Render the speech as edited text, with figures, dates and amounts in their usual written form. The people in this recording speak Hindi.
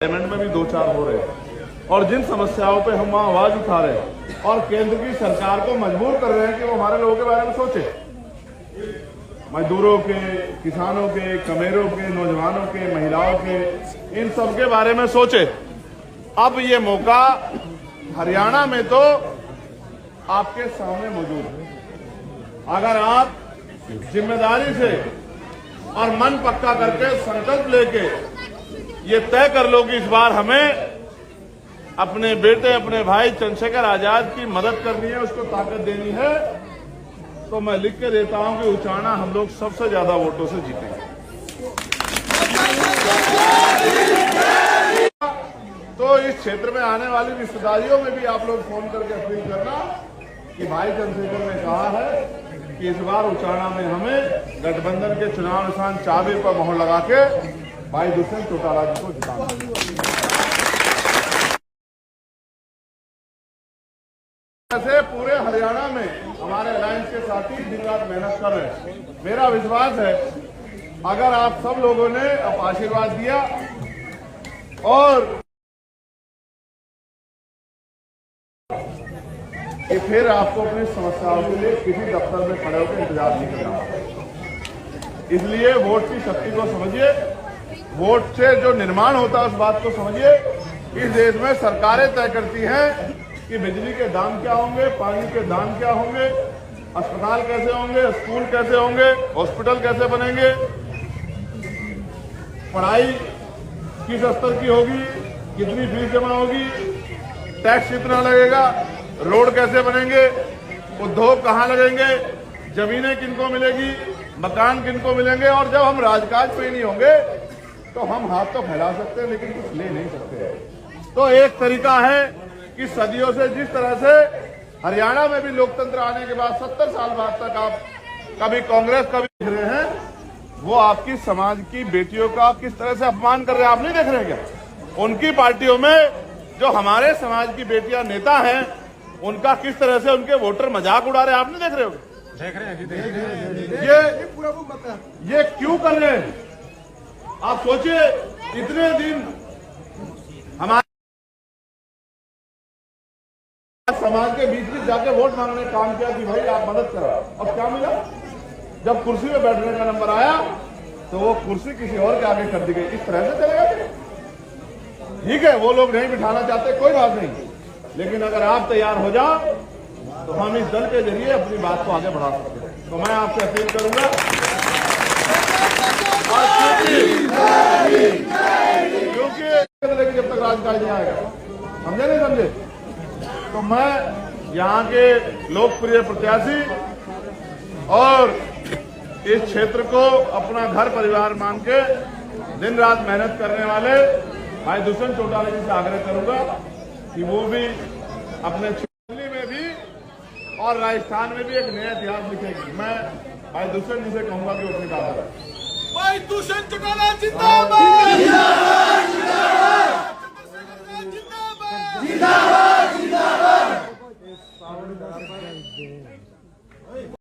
पार्लियामेंट में भी 2-4 हो रहे हैं और जिन समस्याओं पे हम वहाँ आवाज उठा रहे हैं और केंद्र की सरकार को मजबूर कर रहे हैं कि वो हमारे लोगों के बारे में सोचे, मजदूरों के, किसानों के, कमेरों के, नौजवानों के, महिलाओं के, इन सब के बारे में सोचे। अब ये मौका हरियाणा में तो आपके सामने मौजूद है। अगर आप जिम्मेदारी से और मन पक्का करके संकल्प लेके ये तय कर लो कि इस बार हमें अपने बेटे, अपने भाई चंद्रशेखर आजाद की मदद करनी है, उसको ताकत देनी है, तो मैं लिख के देता हूं कि उचाना हम लोग सबसे ज्यादा वोटों से जीतेंगे। तो इस क्षेत्र में आने वाली रिश्तेदारियों में भी आप लोग फोन करके अपील करना कि भाई चंद्रशेखर ने कहा है कि इस बार उचाना में हमें गठबंधन के चुनाव निशान चाबी पर मोहर लगा के भाई दुष्यंत चौटाला जी को जिताना। ऐसे पूरे हरियाणा में हमारे अलायंस के साथी दिन रात मेहनत कर रहे हैं। मेरा विश्वास है अगर आप सब लोगों ने अब आशीर्वाद दिया और कि फिर आपको अपनी समस्याओं के लिए किसी दफ्तर में खड़े होकर इंतजार नहीं करना। इसलिए वोट की शक्ति को समझिए, वोट से जो निर्माण होता है उस बात को समझिए। इस देश में सरकारें तय करती हैं कि बिजली के दाम क्या होंगे, पानी के दाम क्या होंगे, अस्पताल कैसे होंगे, स्कूल कैसे होंगे, हॉस्पिटल कैसे बनेंगे, पढ़ाई किस स्तर की होगी, कितनी फीस जमा होगी, टैक्स कितना लगेगा, रोड कैसे बनेंगे, उद्योग कहाँ लगेंगे, जमीनें किनको मिलेगी, मकान किनको मिलेंगे। और जब हम राजकाज पे नहीं होंगे तो हम हाथ तो फैला सकते हैं लेकिन कुछ ले नहीं सकते। तो एक तरीका है कि सदियों से जिस तरह से हरियाणा में भी लोकतंत्र आने के बाद 70 साल बाद तक आप कभी कांग्रेस कभी देख रहे हैं, वो आपकी समाज की बेटियों का किस तरह से अपमान कर रहे हैं, आप नहीं देख रहे हैं क्या? उनकी पार्टियों में जो हमारे समाज की बेटियां नेता हैं उनका किस तरह से उनके वोटर मजाक उड़ा रहे हैं, आप नहीं देख रहे हो? देख रहे हैं। ये क्यों कर रहे हैं? आप सोचिए, इतने दिन हमारे समाज के बीच में जाके वोट मांगने का काम किया कि भाई आप मदद करो, अब क्या मिला? जब कुर्सी में बैठने का नंबर आया तो वो कुर्सी किसी और के आगे कर दी गई। इस तरह से चलेगा? ठीक है, वो लोग नहीं बिठाना चाहते, कोई बात नहीं, लेकिन अगर आप तैयार हो जाओ तो हम इस दल के जरिए अपनी बात को आगे बढ़ा सकते हैं। तो मैं आपसे अपील करूंगा, क्योंकि जब तक राजकाज नहीं आएगा, समझे नहीं समझे? तो मैं यहाँ के लोकप्रिय प्रत्याशी और इस क्षेत्र को अपना घर परिवार मान के दिन रात मेहनत करने वाले भाई दुष्यंत चौटाला जी से आग्रह करूंगा कि वो भी अपने दिल्ली में भी और राजस्थान में भी एक नया इतिहास लिखेगी। मैं भाई दुष्यंत जी से कहूंगा कि वो अपनी बात करें। भाई दुष्यंत चौटाला जिंदाबाद।